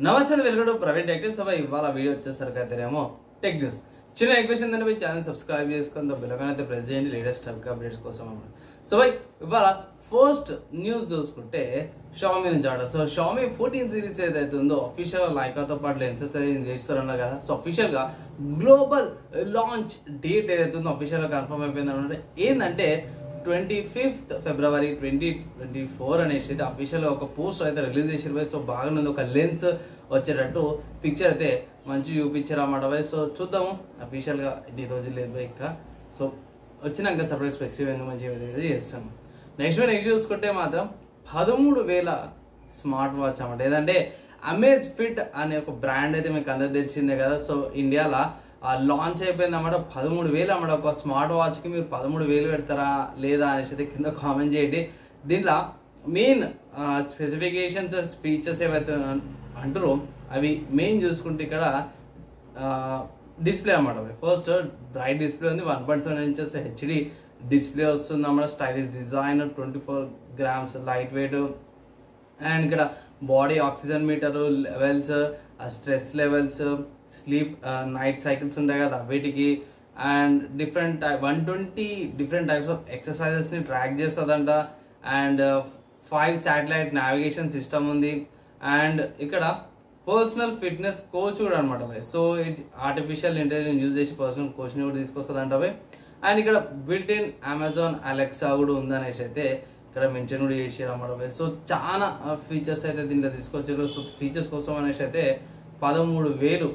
నమస్తే welcome to private tech so ఇవాళ video వచ్చేసరికి అయితేనేమో టెక్ న్యూస్ చిన్న రిక్వెస్ట్ ఏంటంటే మీ ఛానల్ సబ్స్క్రైబ్ చేసుకొని బెల్ ఐకాన్ అయితే ప్రెస్ చేయండి లేటెస్ట్ అప్డేట్స్ కోసం అన్నమాట. సో ఇవాళ ఫస్ట్ న్యూస్ చూసుకుంటే షామీ నుంచి ఆర్డర్. సో షామీ 14 సిరీస్ ఏదైతే ఉందో అఫీషియల్ లైకాతో పాటు లెన్సెస్ అయితే చేస్తారన్నారు కదా. సో అఫీషియల్ గా గ్లోబల్ లాంచ్ డేట్ ఏదైతే ఉందో అఫీషియల్ గా కన్ఫర్మ్ అయిపోయింది అనమాట. ఏంటంటే 25th February 2024 అనేసి అయితే అఫీషియల్ ఒక పోస్టర్ అయితే రిలీజ్ చేసారు. సో బాగానే ఒక లెన్స్ వచ్చేటట్టు పిక్చర్ అయితే మంచి చూపించారు అన్నమాట. సో చూద్దాము అఫీషియల్ గా ఈ రోజు లేదు ఇంకా. సో వచ్చినాక సపరేట్ స్పెక్సివ్ ఎందుకు మంచి చేస్తాము. నెక్స్ట్ చూసుకుంటే మాత్రం 13,000 స్మార్ట్ వాచ్ అన్నమాట. ఏదంటే అమేజ్ ఫిట్ అనే ఒక బ్రాండ్ అయితే మీకు అందరికి తెలిసిందే కదా. సో ఇండియాలో లాంచ్ అయిపోయింది అన్నమాట. 13,000 అన్నమాట. ఒక స్మార్ట్ వాచ్ కి మీరు 13,000 పెడతారా లేదా అనేసి అయితే కింద కామెంట్ చేయండి. దీంట్లో మెయిన్ స్పెసిఫికేషన్స్ ఫీచర్స్ ఏవైతే అంటారో అవి మెయిన్ చూసుకుంటే ఇక్కడ డిస్ప్లే అన్నమాట. ఫస్ట్ బ్రైట్ డిస్ప్లే ఉంది, 1.7 inches హెచ్డి డిస్ప్లే వస్తుంది అన్నమాట. Stylish design, 24 grams light weight, and ఇక్కడ body oxygen meter levels, stress levels, sleep night cycles ఉంటాయి కదా వీటికి, and 120 different types of exercises ని ట్రాక్ చేస్తుందంట. అండ్ 5 శాటిలైట్ నావిగేషన్ సిస్టమ్ ఉంది. అండ్ ఇక్కడ పర్సనల్ ఫిట్నెస్ కోచ్ కూడా అనమాట. సో ఆర్టిఫిషియల్ ఇంటెలిజెన్స్ యూజ్ చేసి పర్సనల్ కోచ్ ని కూడా తీసుకొస్తుందంట. అండ్ ఇక్కడ బిల్ట్ ఇన్ అమెజాన్ అలెక్సా కూడా ఉందనేసి అయితే ఇక్కడ మెన్షన్ కూడా చేసారు అన్నమాట. సో చాలా ఫీచర్స్ అయితే దీంట్లో తీసుకొచ్చారు. సో ఫీచర్స్ కోసం అనేసి అయితే 13,000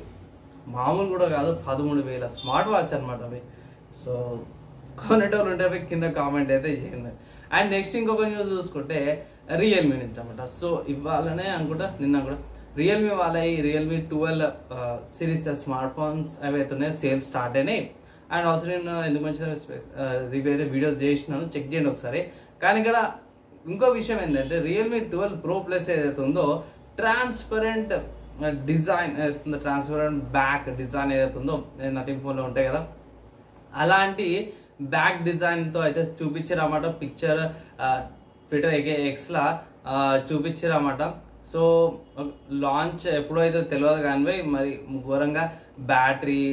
మామూలు కూడా కాదు, 13,000 స్మార్ట్ వాచ్ అనమాట అవి. సో కొనేటోళ్ళు ఉంటే కింద కామెంట్ అయితే చేయండి. అండ్ నెక్స్ట్ ఇంకొక న్యూస్ చూసుకుంటే రియల్మీ నుంచి అనమాట. సో ఇవాళనే అనుకుంటా నిన్న కూడా రియల్మీ వాళ్ళ రియల్మీ 12 సిరీస్ స్మార్ట్ ఫోన్స్ అవైతే ఉన్నాయి సేల్స్ స్టార్ట్ అయినాయి. అండ్ ఆల్సో నేను ఎందుకు మంచిగా రివ్యూ అయితే వీడియోస్ చేసినాను, చెక్ చేయండి ఒకసారి. కానీ ఇక్కడ ఇంకో విషయం ఏంటంటే రియల్మీ 12 Pro Plus ఏదైతే ఉందో ట్రాన్స్పరెంట్ డిజైన్ ఏదైతుందో, ట్రాన్స్పరెంట్ బ్యాక్ డిజైన్ ఏదైతే ఉందో నథింగ్ ఫోన్లో ఉంటాయి కదా, అలాంటి బ్యాక్ డిజైన్తో అయితే చూపించారు అన్నమాట. పిక్చర్ ట్విట్టర్ ఎక్స్లా చూపించారు అన్నమాట. సో లాంచ్ ఎప్పుడైతే తెలియదు కానీ మరి ఘోరంగా battery,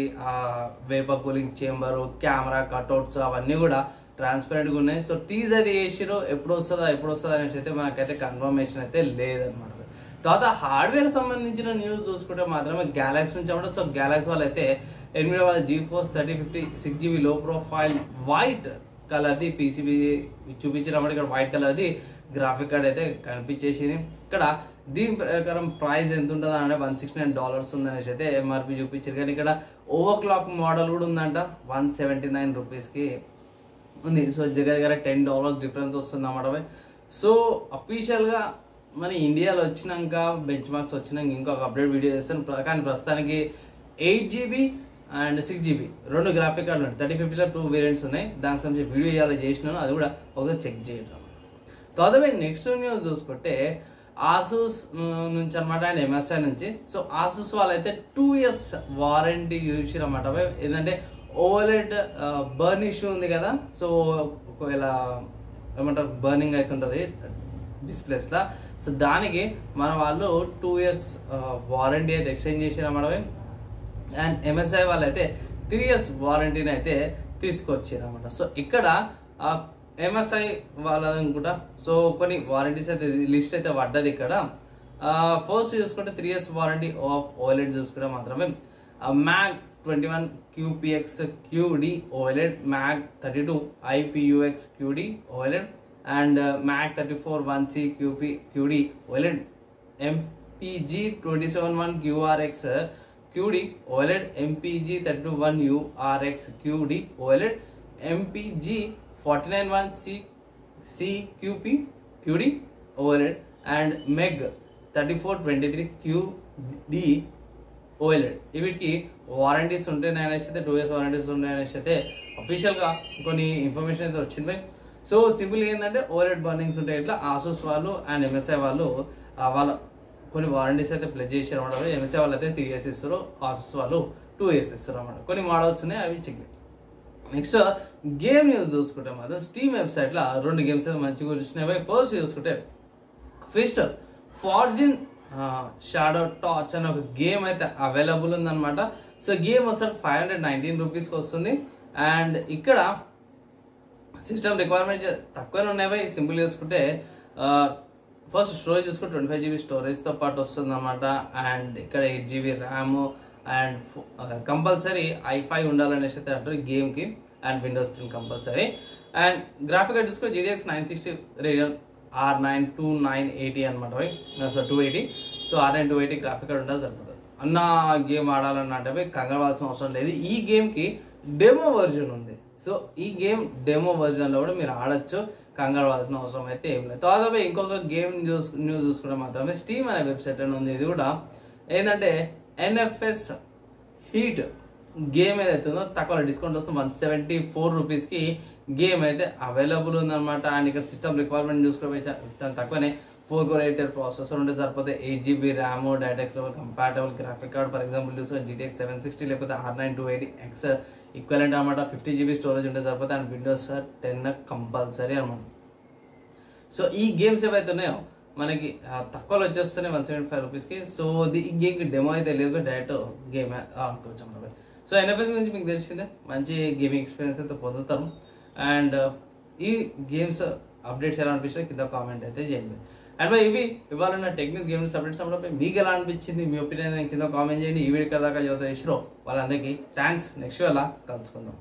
vapour cooling చేంబరు, camera cutouts అవన్నీ కూడా ట్రాన్స్పరెంట్గా ఉన్నాయి. సో టీజ్ అయితే చేసిరు, ఎప్పుడు వస్తుందా అనేసి అయితే మనకైతే కన్ఫర్మేషన్ అయితే లేదనమాట. తర్వాత హార్డ్వేర్ సంబంధించిన న్యూస్ చూసుకుంటే మాత్రమే గ్యాలక్సీ నుంచి అన్నమాట. సో గ్యాలక్సీ వాళ్ళు అయితే 8 వాళ్ళ GeForce 3050 6GB లో ప్రొఫైల్ వైట్ కలర్ది పీసీబీ చూపించినప్పుడు ఇక్కడ వైట్ కలర్ది గ్రాఫిక్ కార్డ్ అయితే కనిపించేసింది. ఇక్కడ దీని ప్రకారం ప్రైస్ ఎంత ఉంటుందా అంటే $169 ఉందనేసి అయితే MRP చూపించారు. కానీ ఇక్కడ ఓవర్ క్లాక్ మోడల్ కూడా ఉందంట, 179 రూపీస్కి ఉంది. సో దగ్గర $10 డిఫరెన్స్ వస్తుంది అన్నమాట. సో అఫీషియల్గా మన ఇండియాలో వచ్చినాక బెంచ్ మార్క్స్ వచ్చినాక ఇంకొక అప్డేట్ వీడియో చేస్తాను. కానీ ప్రస్తుతానికి 8GB అండ్ 6GB 2 గ్రాఫిక్ కార్డులు ఉన్నాయి. 3050లో 2 వేరియంట్స్ ఉన్నాయి. దానికి సంబంధించి వీడియో ఇవ్వాలి చేసినాను, అది కూడా ఒకసారి చెక్ చేయడం. తర్వాత నెక్స్ట్ న్యూస్ చూసుకుంటే ఆసూస్ నుంచి అనమాట, అండ్ MSI నుంచి. సో ఆసూస్ వాళ్ళైతే 2 years వారంటీ యూజ్ అనమాట. ఏంటంటే ఓవెలెడ్ బర్న్ ఇష్యూ ఉంది కదా. సో ఒకవేళ ఏమంటారు బర్నింగ్ అవుతుంటుంది డిస్ప్లేస్లా. సో దానికి మన వాళ్ళు 2 years వారంటీ అయితే ఎక్స్చేంజ్ చేసారు అన్నమాట. అండ్ MSI వాళ్ళు అయితే 3 years వారంటీని అయితే తీసుకొచ్చారు అన్నమాట. సో ఇక్కడ MSI వాళ్ళ అనుకుంటా. సో కొన్ని వారంటీస్ అయితే లిస్ట్ అయితే పడ్డది ఇక్కడ. ఫస్ట్ చూసుకుంటే 3 years వారంటీ ఆఫ్ OLED చూసుకుంటే మాత్రమే మ్యాగ్ 21 QPX QD OLED, మ్యాగ్ 32 IPUX QD OLED, and MAC 34 1C QD OLED, MPG 271 QRX QD OLED, MPG 321 URX QD OLED, MPG 491C QD OLED, and MEG 3423 QD OLED. వీటికి warranties ఉంటాయి అనేసి అయితే 2 years warranties ఉంటాయి అనేసి అయితే అఫీషియల్గా కొన్ని ఇన్ఫర్మేషన్ అయితే వచ్చింది. సో సింపుల్ ఏంటంటే ఓవెలెడ్ బర్నింగ్స్ ఉంటాయి. ఇట్లా ఆసూస్ వాళ్ళు అండ్ MSI వాళ్ళు వాళ్ళ కొన్ని వారంటీస్ అయితే ప్లెజ్ చేశారు అన్నమాట. MSI వాళ్ళు అయితే 3 years ఇస్తారు, ఆసూస్ వాళ్ళు 2 years ఇస్తారు అన్నమాట. కొన్ని మోడల్స్ ఉన్నాయి, అవి చెక్. నెక్స్ట్ గేమ్ న్యూస్ చూసుకుంటే మాత్రం స్టీమ్ వెబ్సైట్లో 2 గేమ్స్ అయితే మంచిగా వచ్చినాయి. ఫస్ట్ చూసుకుంటే ఫిస్ట్ ఫార్జిన్ షాడో టార్చ్ అనే ఒక గేమ్ అయితే అవైలబుల్ ఉందన్నమాట. సో గేమ్ వస్తే 519 రూపీస్కి వస్తుంది. అండ్ ఇక్కడ సిస్టమ్ రిక్వైర్మెంట్ తక్కువనే ఉన్నాయి. సింపుల్ చేసుకుంటే ఫస్ట్ స్టోరేజ్ చూసుకుంటే 25 GB స్టోరేజ్తో పాటు వస్తుంది అనమాట. అండ్ ఇక్కడ 8 GB RAM and compulsory i5 ఉండాలనేసి అయితే అంటారు గేమ్కి. And Windows 10 compulsory. And graphic card చూసుకుంటే GTX 960 Radeon R9 2980 అనమాట. So 280. So R9 280 graphic card ఉండాలి సరిపోతుంది. అన్న గేమ్ ఆడాలన్నట్టు కంగారాల్సిన అవసరం లేదు. ఈ గేమ్కి డెమో వర్జన్ ఉంది. సో ఈ గేమ్ డెమో వర్జన్లో కూడా మీరు ఆడచ్చు, కంగారు పడాల్సిన అవసరం అయితే ఏం లేదు. తర్వాత ఇంకొక గేమ్ న్యూస్ చూసుకుంటే మాత్రమే స్టీమ్ అనే వెబ్సైట్ అని ఉంది. ఇది కూడా ఏంటంటే NFS హీట్ గేమ్ ఏదైతే ఉందో తక్కువ డిస్కౌంట్ వస్తుంది 174 రూపీస్కి గేమ్ అయితే అవైలబుల్ ఉందన్నమాట. అండ్ ఇక్కడ సిస్టమ్ రిక్వైర్మెంట్ చూసుకుంటే చాలా తక్కువనే 4 Core 8 ప్రాసెసర్ ఉంటే సరిపోతే 8 GB RAM direct level compatible graphic card. For example చూసుకుంటే GTX 760 లేకపోతే R9 280X ఈక్వలెంట్ అనమాట. 50 GB స్టోరేజ్ ఉంటే సరిపోతే. అండ్ విండోస్ 10 కంపల్సరీ అనమాట. సో ఈ గేమ్స్ ఏవైతే ఉన్నాయో మనకి తక్కువలో వచ్చేస్తున్నాయి 175 రూపీస్కి. సో ఈ గేమ్కి డెమో అయితే లేదు, డైరెక్ట్ గేమ్ ఆడుకోవచ్చు అన్నమాట. సో NFS గురించి మీకు తెలిసిందే, మంచి గేమింగ్ ఎక్స్పీరియన్స్ అయితే పొందుతారు. అండ్ ఈ గేమ్స్ అప్డేట్స్ ఎలా అనిపిస్తాయి కింద కామెంట్ అయితే చేయండి. అండ్ ఇవి ఇవాళ ఉన్న టెక్నిక్స్ గేమ్స్ అప్డేట్స్ అన్నప్పుడు మీకు ఎలా అనిపించింది, మీ ఒపీనియన్ కింద కామెంట్ చేయండి. ఈ వీడియో కదా ఎవరైతే ఇష్టరో వాళ్ళందరికీ థ్యాంక్స్. నెక్స్ట్ అలా కలుసుకుందాం.